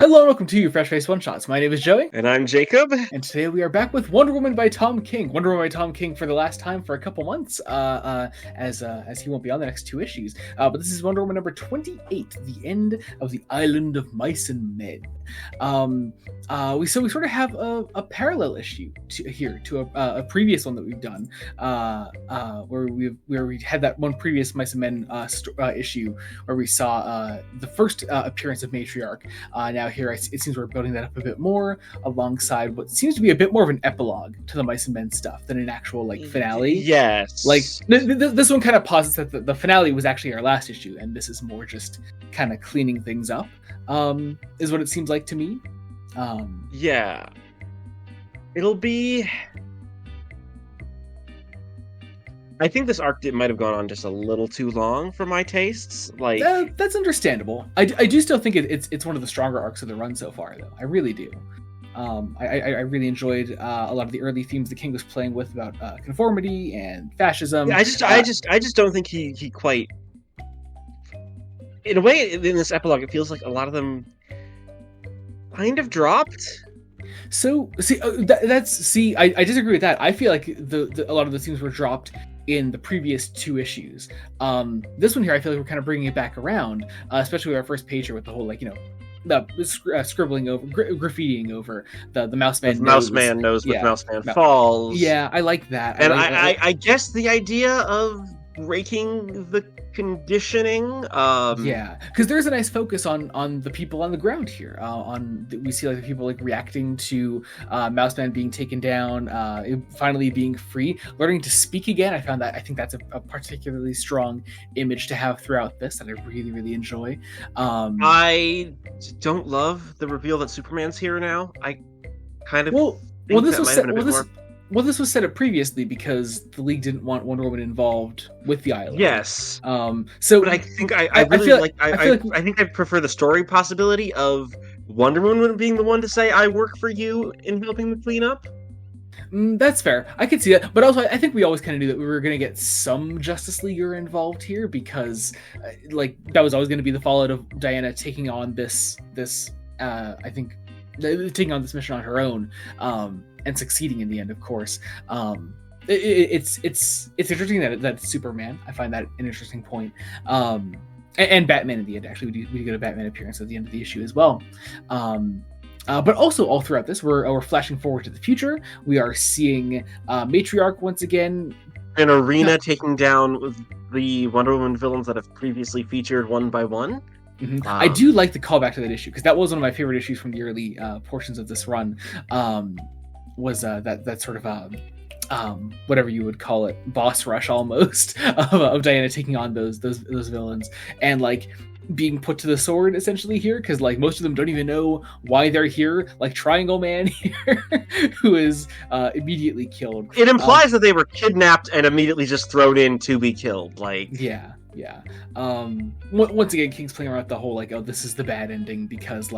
Hello and welcome to your Fresh Face One Shots. My name is Joey. And I'm Jacob. And today we are back with Wonder Woman by Tom King. Wonder Woman by Tom King for the last time for a couple months, as he won't be on the next two issues. But this is Wonder Woman number 28, The End of the Island of Mice and Men. We sort of have a parallel issue to a previous one that we've done, where we had that one previous Mice and Men issue where we saw the first appearance of Matriarch. Now here it seems we're building that up a bit more alongside what seems to be a bit more of an epilogue to the Mice and Men stuff than an actual finale. Yes. This one kind of posits that the finale was actually our last issue, and this is more just kind of cleaning things up. Is what it seems like to me. Yeah. It'll be... I think this arc might have gone on just a little too long for my tastes. That's understandable. I do still think it's one of the stronger arcs of the run so far, though. I really do. I really enjoyed a lot of the early themes the King was playing with about conformity and fascism. Yeah, I just don't think he quite. In a way, in this epilogue, it feels like a lot of them kind of dropped. So I disagree with that. I feel like a lot of the themes were dropped in the previous two issues. This one here, I feel like we're kind of bringing it back around, especially with our first pager with the whole the scribbling over, graffitiing over the Mouse Man. Mouse Man knows with Mouse Man falls. Yeah, I like that. And I guess the idea of breaking the conditioning. Yeah, because there's a nice focus on the people on the ground here. We see the people reacting to Mouse Man being taken down, finally being free, learning to speak again. I think that's a particularly strong image to have throughout this that I really, really enjoy. I don't love the reveal that Superman's here now. I kind of think that might have been a bit more. Well, this was set up previously because the League didn't want Wonder Woman involved with the island. Yes. But I think I think I prefer the story possibility of Wonder Woman being the one to say, "I work for you" in helping the cleanup. That's fair. I could see that, but also I think we always kind of knew that we were going to get some Justice Leaguer involved here because, that was always going to be the fallout of Diana taking on this. I think taking on this mission on her own. And succeeding in the end, of course. It's interesting that it's Superman. I find that an interesting point. And Batman in the end. Actually, we get a Batman appearance at the end of the issue as well. But also all throughout this, we're flashing forward to the future. We are seeing Matriarch once again. An arena taking down the Wonder Woman villains that have previously featured one by one. Mm-hmm. I do like the callback to that issue because that was one of my favorite issues from the early portions of this run. Was that sort of whatever you would call it, boss rush almost of Diana taking on those villains and being put to the sword essentially here because most of them don't even know why they're here. Triangle Man here, who is immediately killed. It implies that they were kidnapped and immediately just thrown in to be killed. Yeah. Once again, King's playing around with the whole this is the bad ending because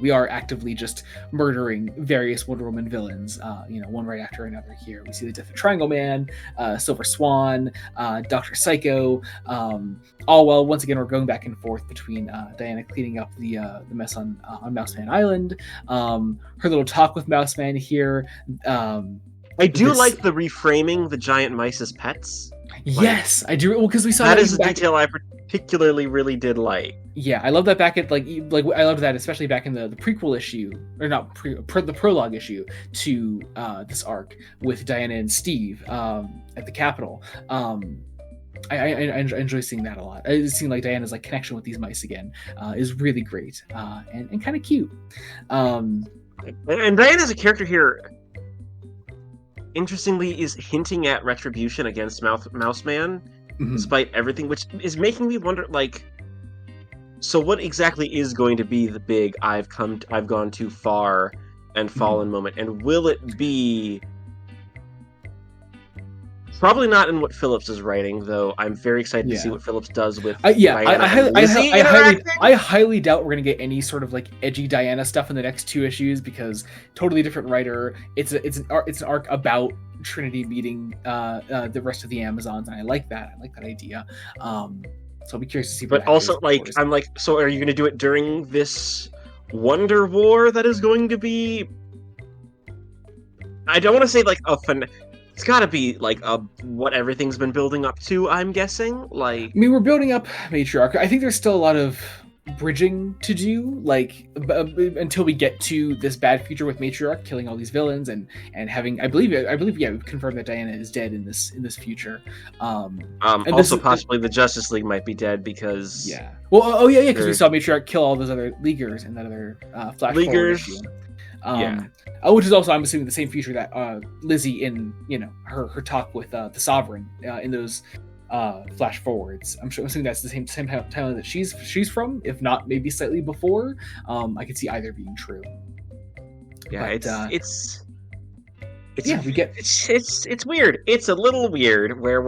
we are actively just murdering various Wonder Woman villains, one right after another here. We see the death of Triangle Man, Silver Swan, Dr. Psycho, all while once again we're going back and forth between Diana cleaning up the mess on Mouse Man Island, her little talk with Mouse Man here. I do like the reframing the giant mice as pets. Yes, I do. Well, because we saw that is a detail I particularly really did like. Yeah, I love that back at I love that especially back in the prequel issue, or not the prologue issue to this arc with Diana and Steve at the Capitol. I enjoy seeing that a lot. It seems like Diana's connection with these mice again is really great and kind of cute. And Diana's a character here, interestingly, is hinting at retribution against Mouse Man, despite everything, which is making me wonder, so what exactly is going to be the big I've gone too far and fallen moment, and will it be... Probably not in what Phillips is writing, though. I'm very excited to see what Phillips does with Diana. I highly doubt we're going to get any sort of edgy Diana stuff in the next two issues because totally different writer. It's an arc about Trinity meeting the rest of the Amazons, and I like that. I like that idea. So I'll be curious to see. But also, I'm so are you going to do it during this Wonder War that is going to be. I don't want to say like it's got to be like what everything's been building up to. I'm guessing. Like, I mean, we're building up Matriarch. I think there's still a lot of bridging to do, like until we get to this bad future with Matriarch killing all these villains and having. I believe, yeah, we've confirmed that Diana is dead in this future. And also possibly the Justice League might be dead because. Yeah. Well, yeah, because we saw Matriarch kill all those other Leaguers and that other Flash Leaguers. Which is also, I'm assuming, the same feature that Lizzie in her talk with the Sovereign in those flash forwards. I'm assuming that's the same timeline that she's from, if not maybe slightly before. I could see either being true. Yeah, but, it's weird. It's a little weird where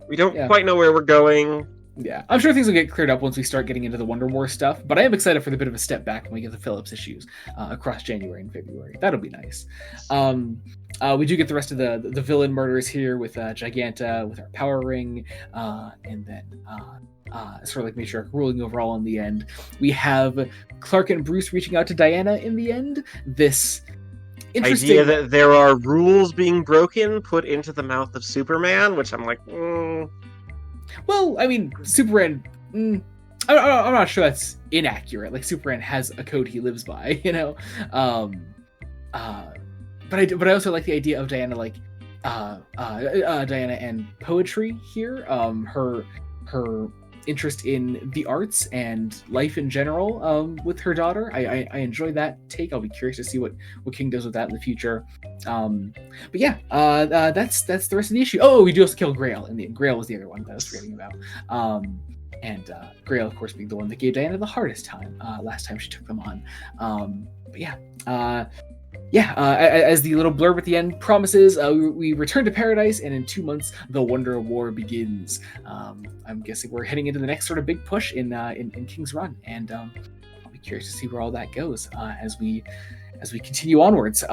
we don't quite know where we're going. Yeah, I'm sure things will get cleared up once we start getting into the Wonder War stuff, but I am excited for the bit of a step back when we get the Phillips issues across January and February. That'll be nice. We do get the rest of the villain murders here with Giganta, with our power ring, and then sort of like Matriarch ruling overall in the end. We have Clark and Bruce reaching out to Diana in the end. This interesting idea that there are rules being broken put into the mouth of Superman, which I'm like, Well, I mean, Superman. I'm not sure that's inaccurate. Like, Superman has a code he lives by, But I also like the idea of Diana, like, Diana and poetry here. Her interest in the arts and life in general. With her daughter, I enjoy that take. I'll be curious to see what King does with that in the future. But yeah, that's the rest of the issue. Oh, we do also kill Grail in the end. Grail was the other one that I was forgetting about. And Grail, of course, being the one that gave Diana the hardest time last time she took them on. But yeah. As the little blurb at the end promises, we return to paradise, and in 2 months, the Wonder War begins. I'm guessing we're heading into the next sort of big push in King's Run, and I'll be curious to see where all that goes as we continue onwards.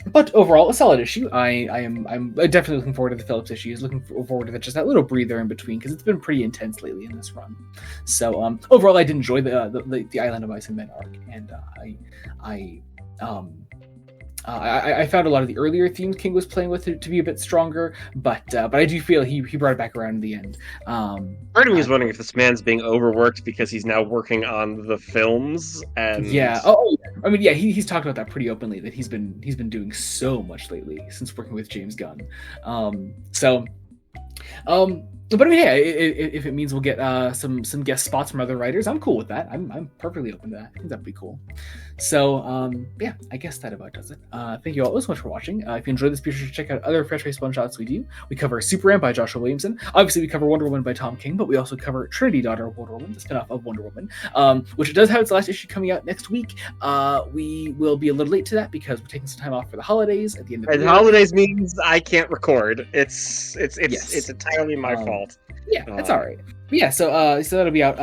But overall, a solid issue. I'm definitely looking forward to the Phillips issues. Looking forward to just that little breather in between because it's been pretty intense lately in this run. So overall, I did enjoy the Island of Ice and Men arc, and I found a lot of the earlier themes King was playing with to be a bit stronger, but I do feel he brought it back around in the end. Part of me is wondering if this man's being overworked because he's now working on the films. And I mean, yeah, he's talked about that pretty openly, that he's been doing so much lately since working with James Gunn. But I mean, yeah, if it means we'll get some guest spots from other writers, I'm cool with that. I'm perfectly open to that. I think that'd be cool. So, yeah, I guess that about does it. Thank you all so much for watching. If you enjoyed this, be sure to check out other Fresh Face one-shots we do. We cover Superman by Joshua Williamson. Obviously, we cover Wonder Woman by Tom King, but we also cover Trinity, Daughter of Wonder Woman, the spinoff of Wonder Woman, which does have its last issue coming out next week. We will be a little late to that because we're taking some time off for the holidays at the end of the year. Holidays means I can't record. It's entirely my fault. Yeah, that's all right. But yeah, so that'll be out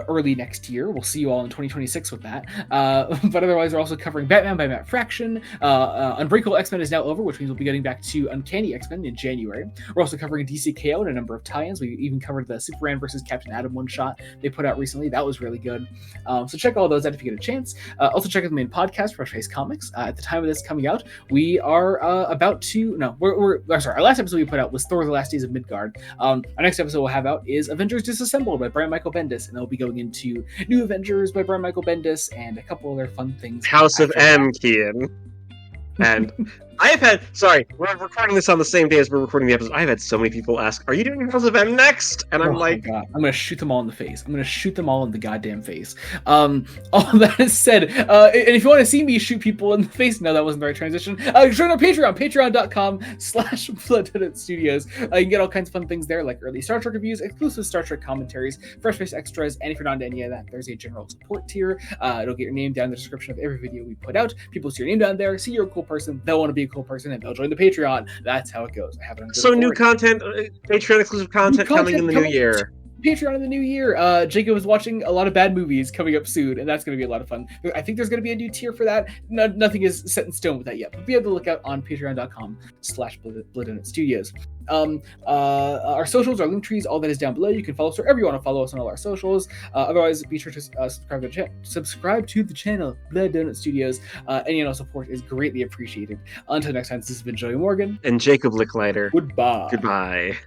early next year. We'll see you all in 2026 with that. But otherwise, we're also covering Batman by Matt Fraction. Unbreakable X-Men is now over, which means we'll be getting back to Uncanny X-Men in January. We're also covering DCKO and a number of tie-ins. We even covered the Superman versus Captain Atom one-shot they put out recently. That was really good. So check all those out if you get a chance. Also check out the main podcast, Fresh Face Comics. At the time of this coming out, we are about to... No, our last episode we put out was Thor: The Last Days of Midgard. Our next episode we'll have out is Avengers Disassembled by Brian Michael Bendis, and they'll be going into New Avengers by Brian Michael Bendis and a couple other fun things. House of M, Kian. And we're recording this on the same day as we're recording the episode. I've had so many people ask, are you doing House of M next? And I'm like... God. I'm going to shoot them all in the face. I'm going to shoot them all in the goddamn face. All that is said, and if you want to see me shoot people in the face, no, that wasn't the right transition, join our Patreon, patreon.com/Blood Studios. You can get all kinds of fun things there, like early Star Trek reviews, exclusive Star Trek commentaries, Fresh Face extras, and if you're not into any of that, there's a general support tier. It'll get your name down in the description of every video we put out. People see your name down there, see you're a cool person, they'll want to be a cool person, and they'll join the Patreon. That's how it goes. I have it on so new content, Patreon exclusive content coming in the new year. Patreon in the new year. Jacob is watching a lot of bad movies coming up soon, and that's going to be a lot of fun. I think there's going to be a new tier for that. Nothing is set in stone with that yet, but be on the lookout on patreon.com/Blood Studios. Our socials, our link trees, all that is down below. You can follow us wherever you want to follow us on all our socials. Otherwise, be sure to subscribe to the channel, Blood Donut Studios. Any support is greatly appreciated. Until next time, this has been Joey Morgan and Jacob Licklider. Goodbye. Goodbye.